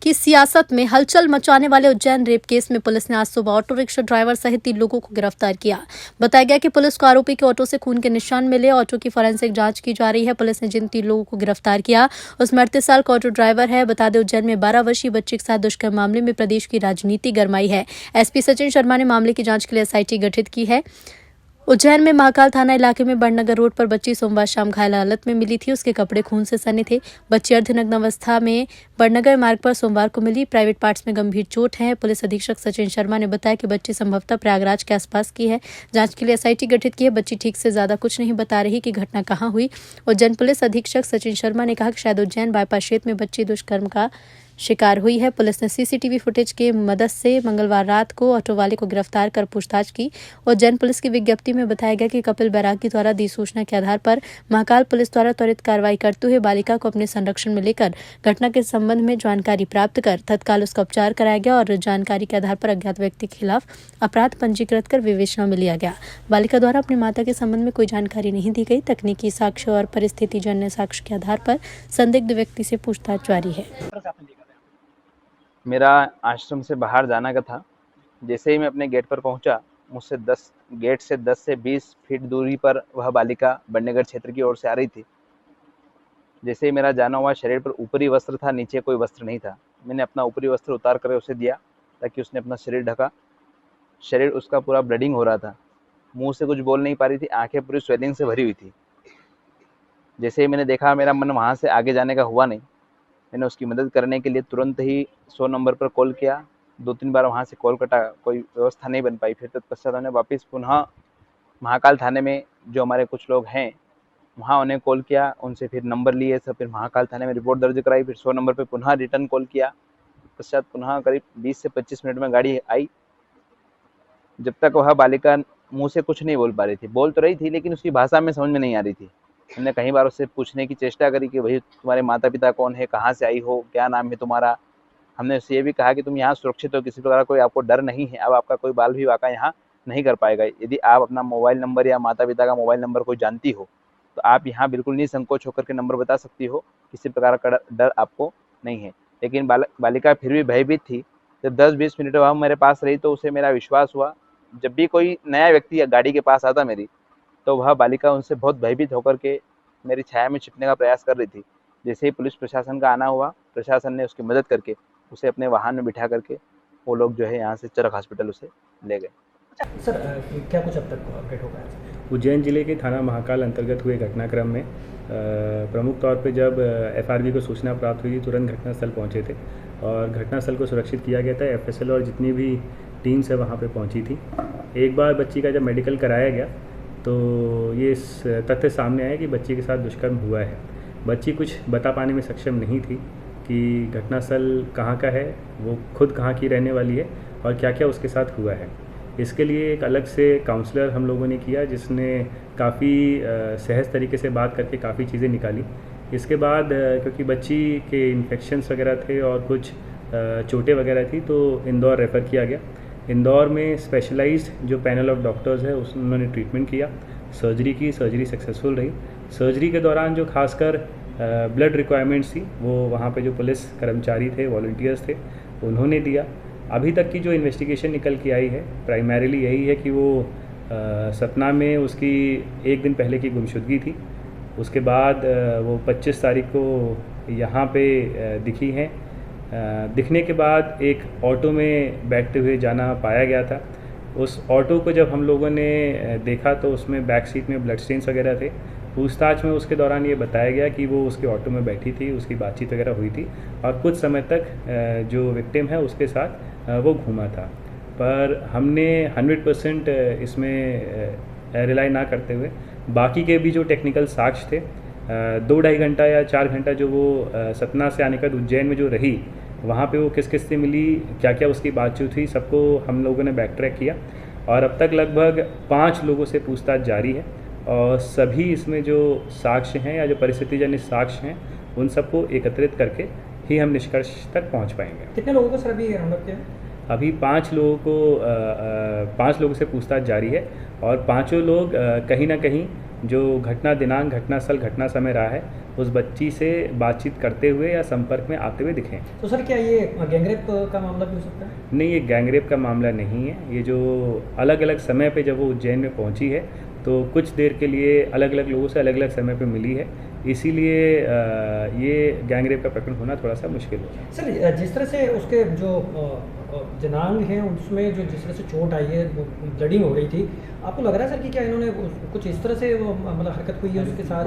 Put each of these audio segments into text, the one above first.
की सियासत में हलचल मचाने वाले उज्जैन रेप केस में पुलिस ने आज सुबह ऑटो रिक्शा ड्राइवर सहित 3 लोगों को गिरफ्तार किया। बताया गया कि पुलिस को आरोपी के ऑटो से खून के निशान मिले। ऑटो की फोरेंसिक जांच की जा रही है। पुलिस ने जिन 3 लोगों को गिरफ्तार किया उसमें 38 साल का ऑटो ड्राइवर है। बता दें, उज्जैन में 12 वर्षीय बच्ची के साथ दुष्कर्म मामले में प्रदेश की राजनीति गरमाई है। एसपी सचिन शर्मा ने मामले की जांच के लिए एसआईटी गठित की है। उज्जैन में महाकाल थाना इलाके में बड़नगर रोड पर बच्ची सोमवार शाम घायल हालत में मिली थी। उसके कपड़े खून से सने थे। बच्ची अर्धनग्न अवस्था में बड़नगर मार्ग पर सोमवार को मिली। प्राइवेट पार्ट्स में गंभीर चोट है। पुलिस अधीक्षक सचिन शर्मा ने बताया कि बच्ची संभवतः प्रयागराज के आसपास की है। जांच के लिए एसआईटी गठित की है। बच्ची ठीक से ज्यादा कुछ नहीं बता रही कि घटना कहाँ हुई। उज्जैन पुलिस अधीक्षक सचिन शर्मा ने कहा कि शायद उज्जैन बाईपास क्षेत्र में बच्ची दुष्कर्म का शिकार हुई है। पुलिस ने सीसीटीवी फुटेज के मदद से मंगलवार रात को ऑटो वाले को गिरफ्तार कर पूछताछ की। उज्जैन पुलिस की विज्ञप्ति में बताया गया कि कपिल बैरागी द्वारा दी सूचना के आधार पर महाकाल पुलिस द्वारा त्वरित कार्रवाई करते हुए बालिका को अपने संरक्षण में लेकर घटना के संबंध में जानकारी प्राप्त कर तत्काल उसका उपचार कराया गया और जानकारी के आधार पर अज्ञात व्यक्ति के खिलाफ अपराध पंजीकृत कर विवेचना में लिया गया। बालिका द्वारा अपनी माता के संबंध में कोई जानकारी नहीं दी गई। तकनीकी साक्ष्य और परिस्थिति जन्य साक्ष्य के आधार पर संदिग्ध व्यक्ति से पूछताछ जारी है। मेरा आश्रम से बाहर जाना का था। जैसे ही मैं अपने गेट पर पहुंचा, मुझसे 10 से 20 फीट दूरी पर वह बालिका बड़नगर क्षेत्र की ओर से आ रही थी। जैसे ही मेरा जाना हुआ, शरीर पर ऊपरी वस्त्र था, नीचे कोई वस्त्र नहीं था। मैंने अपना ऊपरी वस्त्र उतार कर उसे दिया ताकि उसने अपना शरीर ढका। शरीर उसका पूरा ब्लीडिंग हो रहा था। मुंह से कुछ बोल नहीं पा रही थी। आंखें पूरी स्वेलिंग से भरी हुई थी। जैसे ही मैंने देखा, मेरा मन वहाँ से आगे जाने का हुआ नहीं। मैंने उसकी मदद करने के लिए तुरंत ही 100 नंबर पर कॉल किया। 2-3 बार वहाँ से कॉल कटा, कोई व्यवस्था नहीं बन पाई। फिर तत्पश्चात हमने वापस पुनः महाकाल थाने में जो हमारे कुछ लोग हैं वहाँ उन्हें कॉल किया। उनसे फिर नंबर लिए सब, फिर महाकाल थाने में रिपोर्ट दर्ज कराई। फिर 100 नंबर पर पुनः रिटर्न कॉल किया। पश्चात पुनः करीब 20 से 25 मिनट में गाड़ी आई। जब तक वह बालिका मुँह से कुछ नहीं बोल पा रही थी। बोल तो रही थी लेकिन उसकी भाषा में समझ में नहीं आ रही थी। हमने कई बार उससे पूछने की चेष्टा करी कि भाई तुम्हारे माता पिता कौन है, कहाँ से आई हो, क्या नाम है तुम्हारा। हमने उससे ये भी कहा कि तुम यहाँ सुरक्षित हो, किसी प्रकार कोई आपको डर नहीं है। अब आपका कोई बाल भी वाक़ा यहाँ नहीं कर पाएगा। यदि आप अपना मोबाइल नंबर या माता पिता का मोबाइल नंबर कोई जानती हो तो आप यहाँ बिल्कुल निसंकोच होकर के नंबर बता सकती हो। किसी प्रकार का डर आपको नहीं है। लेकिन बालिका फिर भी भयभीत थी। जब 10-20 मिनट वह मेरे पास रही तो उसे मेरा विश्वास हुआ। जब भी कोई नया व्यक्ति गाड़ी के पास आता मेरी, तो वह बालिका उनसे बहुत भयभीत होकर के मेरी छाया में छिपने का प्रयास कर रही थी। जैसे ही पुलिस प्रशासन का आना हुआ, प्रशासन ने उसकी मदद करके उसे अपने वाहन में बिठा करके वो लोग जो है यहाँ से चरक हॉस्पिटल उसे ले गए। सर, क्या कुछ अब तक अपडेट होगा? उज्जैन जिले के थाना महाकाल अंतर्गत हुए घटनाक्रम में प्रमुख तौर पे जब एफआरवी को सूचना प्राप्त हुई, तुरंत घटनास्थल पहुंचे थे और घटनास्थल को सुरक्षित किया गया था। एफएसएल और जितनी भी टीम्स है वहाँ पे पहुंची थी। एक बार बच्ची का जब मेडिकल कराया गया तो ये तथ्य सामने आया कि बच्ची के साथ दुष्कर्म हुआ है। बच्ची कुछ बता पाने में सक्षम नहीं थी कि घटनास्थल कहाँ का है, वो खुद कहाँ की रहने वाली है और क्या क्या उसके साथ हुआ है। इसके लिए एक अलग से काउंसलर हम लोगों ने किया जिसने काफ़ी सहज तरीके से बात करके काफ़ी चीज़ें निकाली। इसके बाद क्योंकि बच्ची के इन्फेक्शंस वगैरह थे और कुछ चोटें वगैरह थी तो इंदौर रेफ़र किया गया। इंदौर में स्पेशलाइज्ड जो पैनल ऑफ डॉक्टर्स है उन्होंने ट्रीटमेंट किया, सर्जरी की। सर्जरी सक्सेसफुल रही। सर्जरी के दौरान जो खासकर ब्लड रिक्वायरमेंट्स थी वो वहाँ पे जो पुलिस कर्मचारी थे, वॉलंटियर्स थे, उन्होंने दिया। अभी तक की जो इन्वेस्टिगेशन निकल के आई है प्राइमरीली यही है कि वो सतना में उसकी एक दिन पहले की गुमशुदगी थी। उसके बाद वो 25 तारीख को यहाँ पे दिखी हैं। दिखने के बाद एक ऑटो में बैठते हुए जाना पाया गया था। उस ऑटो को जब हम लोगों ने देखा तो उसमें बैक सीट में ब्लड स्टेन्स वगैरह थे। पूछताछ में उसके दौरान ये बताया गया कि वो उसके ऑटो में बैठी थी, उसकी बातचीत वगैरह हुई थी और कुछ समय तक जो विक्टिम है उसके साथ वो घूमा था। पर हमने 100% इसमें रिलाई ना करते हुए बाकी के भी जो टेक्निकल साक्ष्य थे, 2-2.5 घंटा या 4 घंटा जो वो सतना से आने का उज्जैन में जो रही, वहाँ पे वो किस किस से मिली, क्या क्या उसकी बातचीत हुई, सबको हम लोगों ने बैक ट्रैक किया और अब तक लगभग 5 लोगों से पूछताछ जारी है और सभी इसमें जो साक्ष्य हैं या जो परिस्थितिजन्य साक्ष्य हैं उन सबको एकत्रित करके ही हम निष्कर्ष तक पहुँच पाएंगे। कितने लोगों को सर अभी राउंड किया? अभी 5 लोगों से पूछताछ जारी है और 5 लोग कहीं ना कहीं जो घटना दिनांक, घटना स्थल, घटना समय रहा है उस बच्ची से बातचीत करते हुए या संपर्क में आते हुए दिखे। तो सर क्या ये गैंगरेप का मामला भी हो सकता है? नहीं, ये गैंगरेप का मामला नहीं है। ये जो अलग अलग समय पे जब वो उज्जैन में पहुंची है तो कुछ देर के लिए अलग अलग लोगों से अलग अलग समय पे मिली है, इसीलिए ये गैंगरेप का प्रकरण होना थोड़ा सा मुश्किल होगा। सर जिस तरह से उसके जो जनांग हैं उसमें जो जिस तरह से चोट आई है, ब्लडिंग हो रही थी, आपको लग रहा है सर कि क्या इन्होंने कुछ इस तरह से मतलब हरकत हुई है उसके साथ?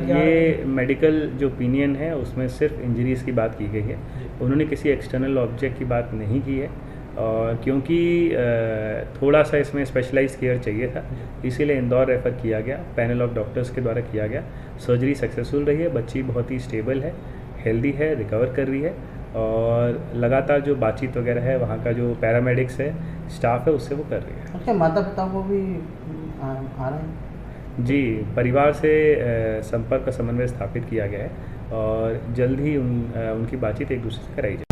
ये मेडिकल जो ओपिनियन है उसमें सिर्फ इंजरीज़ की बात की गई है। उन्होंने किसी एक्सटर्नल ऑब्जेक्ट की बात नहीं की है, और क्योंकि थोड़ा सा इसमें स्पेशलाइज केयर चाहिए था, इसीलिए इंदौर रेफ़र किया गया, पैनल ऑफ डॉक्टर्स के द्वारा किया गया। सर्जरी सक्सेसफुल रही है, बच्ची बहुत ही स्टेबल है, हेल्दी है, रिकवर कर रही है, और लगातार जो बातचीत वगैरह है वहाँ का जो पैरामेडिक्स है, स्टाफ है, उससे वो कर रही है। उसके माता पिता को भी आ रहे हैं? जी, परिवार से संपर्क का समन्वय स्थापित किया गया है और जल्द ही उनकी बातचीत एक दूसरे से कराई जाएगी।